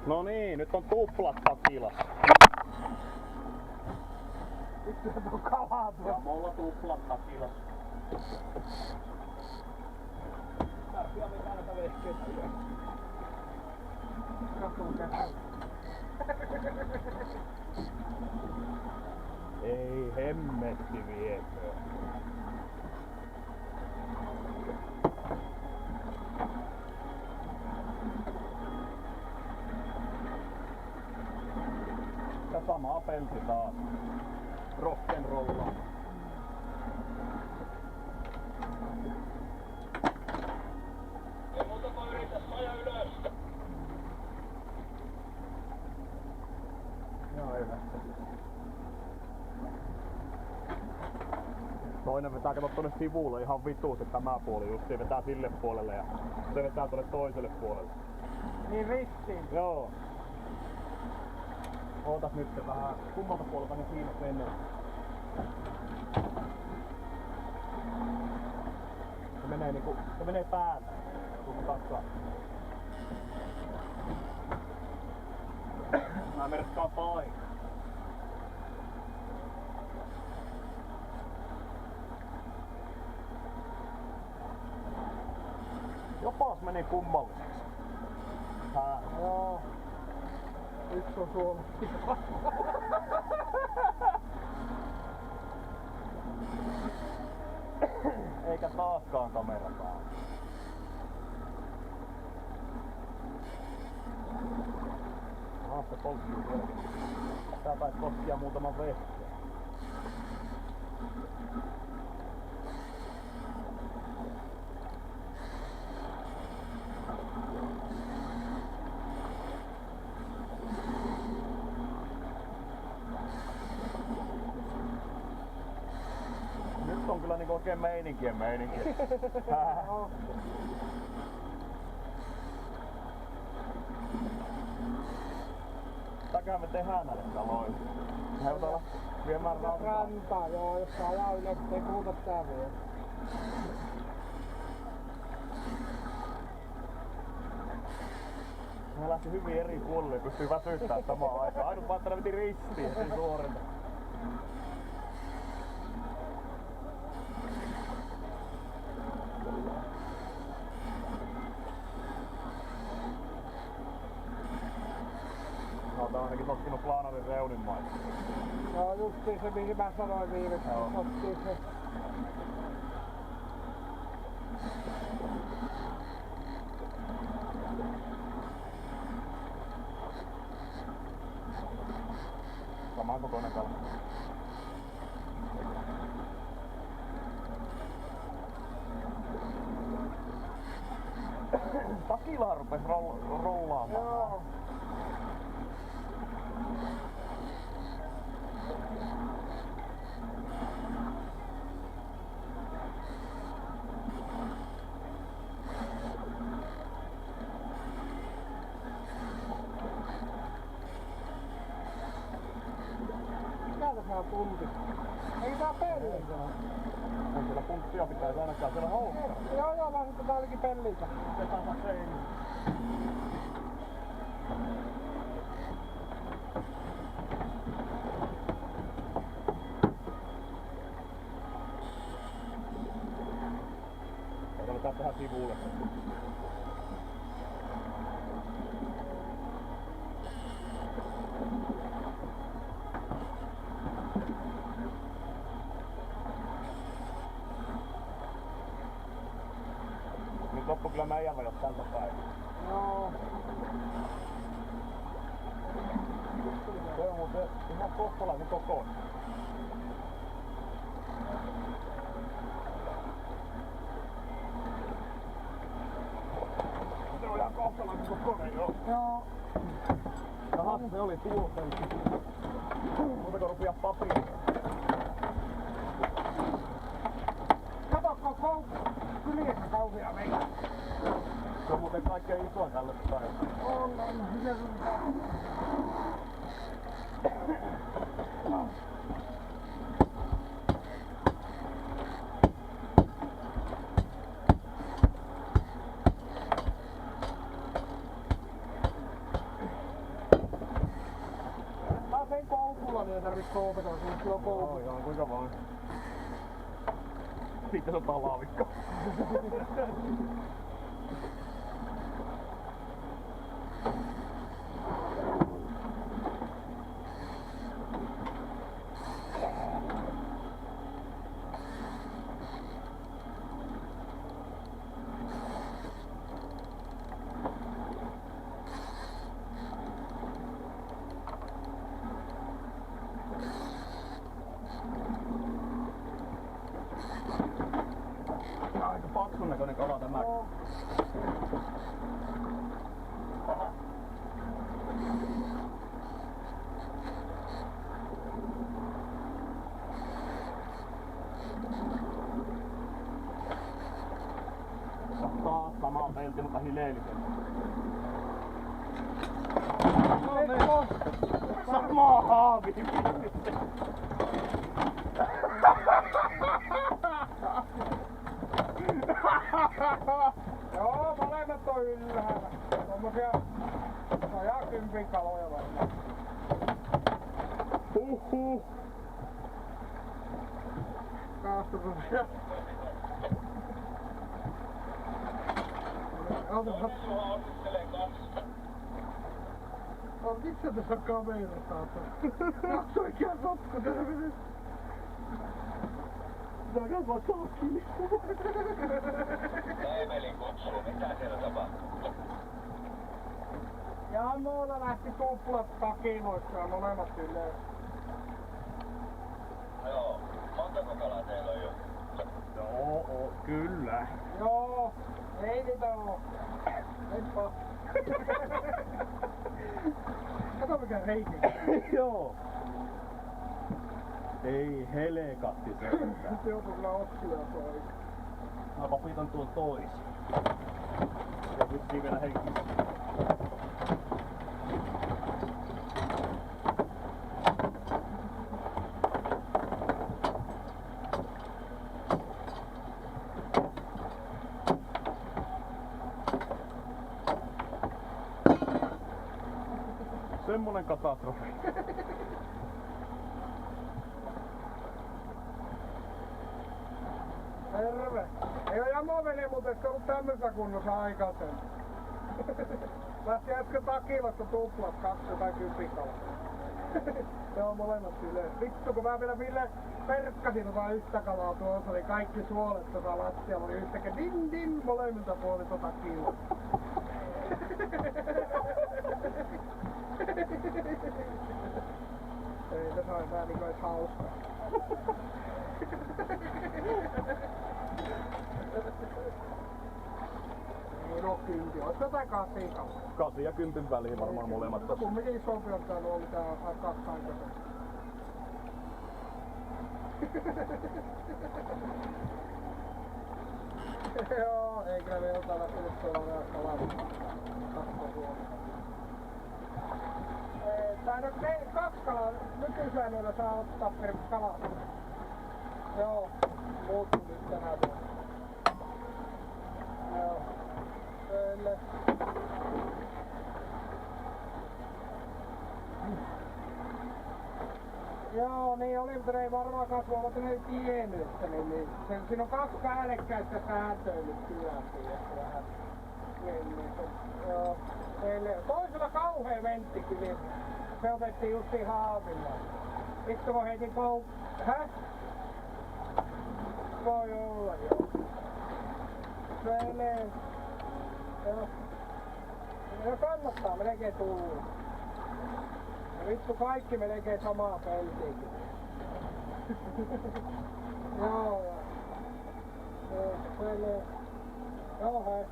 No niin, nyt on tuplat takilas. Nyt on kalaa tuossa. Ja mulla tuplat takilas. Tarvii mitään näitä vehkeitä. Katsotaan käsiä. Ei hemmetti viekö. Ja sama pelti taas. Rock'n'rolla. Ja muutama yritäs maja ylös. Joo, hyvä. Toinen vetää kato tonne sivulle ihan vituusti, tämä puoli just se vetää sille puolelle ja se vetää tonne toiselle puolelle. Niin ristiin. Joo. Ootas nyt se vähän kummalta puolelta ne siinä menee. Se menee niinku, se menee päälle. Kun takaa. Mä merkkaan paikka. Jopas meni kummalliseksi. Joo. Yksi on Suomessa. Eikä taaskaan kamera päällä. Se polttii vielä. Tää taisi koskia muutaman vehkeen. Nyt on kyllä niinku oikein meininki. Mitäköhän me tehdään näille kaloille? Mehän pitää olla viemään rantaa. Rantaa, joo, jos saa ajaa ylös, ei puhuta tää vielä. Mä lähti hyvin eri puolille, pystyy väsyttää samaan aikaan. Ainut vaan, että ne veti ristiin heti suorina. No, tää on ainakin sotkinut plaanarin reunin maissa. Joo, justiin se mihin mä sanoin viimeksi. Joo. Sottiin se. Samaan kokoinen kala. Takilaa rupes rollaamaan. Joo. Täältä saa puntti. Ei tää pelliä. Ei siellä punttia pitäisi ainakaan siellä houkkana. Joo, mä sitten tää olikin pelliltä. Se tapa seini. Otetaan tähän sivulle. Nyt loppu kyllä meidän vedot tältä päivältä. Joo. Se on muuten ihan kohtalaisen kokoinen. Se on ihan kohtalaisen kokoinen, joo. Joo. Jaha, se oli tuo pelti. Montako rupia papiria? Kato koko kyliessä kauhia meitä. Se on muuten kaikkein isoin tälle päivälle. On. Miten sun Ei tarvitse koopata, kun sulla on koopata. Joo, kuinka vaan. Sitten se on talaavikko. Aika paksun näköinen kala tämä. Joo. Taas sama pelti, mutta hileellisen. No niin. Sama haavi! Joo, molemmat on ylhäällä. Tommosia 110 kaloja varmaan. Huhhuh! Kaastutuksia. Otetaan. Juha onnittelee kanssa. Oh, miksi tässä on kamera taas? Onks oikea sotku terveys? Tää kasvaa kiinni. Eemelin kutsuu, mitä siellä tapahtuu? Ja muulla lähti tuplat takiloissa ja molemmat silleen. Joo, montako kalaa teillä on jo? Joo, kyllä. Joo, ei niitä oo. Heippa. Kato mikä reikä. Joo. Ei helekatti se. Nyt joutuu kyllä otsia pois. Mä papitan tuon tois. Ja vissiin vielä henkissä. Semmonen katastrofi. Terve. Ei oo jamoveli muuten se ollut tämmöisessä kunnossa aikaisemmin. Lähti äsken takilasta tuplat 210 kalaa. Joo, molemmat silleen. Vittu kun mä vielä Ville perkkasin yhtä kalaa tuossa, niin kaikki suolet tuossa lattialla oli yhtäkkiä din din molemmilta puolilta takilla. Ei tässä on tää niinku ees hauska. Ei oo kympi, ois jotain 8 kalaa. 8 ja 10 väliin varmaan molemmat tossa. Kumminkin isompi on täällä ollut tää 2 aikaisemmin. Joo, ei kyllä vielä täällä tullut tuolla vielä kalaa. Katso huomioon. Tai no 2 kalaa nykysäännöillä saa ottaa per kala. Joo, muuttu nyt tänä vuonna. Joo. Kyllä. Joo, niin oli, mutta ne ei varmaan kasvavat, ne ei tiennyt, että niin. Siinä on 2 päällekkäistä sääntöä nyt kyllä, että vähän. Niin, joo. Toisella kauhea ventti kyllä. Se otettiin justiin haavilla. Vittu kun heitin Häh? Voi olla, joo. Menee. Joo. No kannattaa melkein tulla. Ja vittu kaikki melkein samaa peltiä. Joo, joo. Joo, menee. Joo, hei.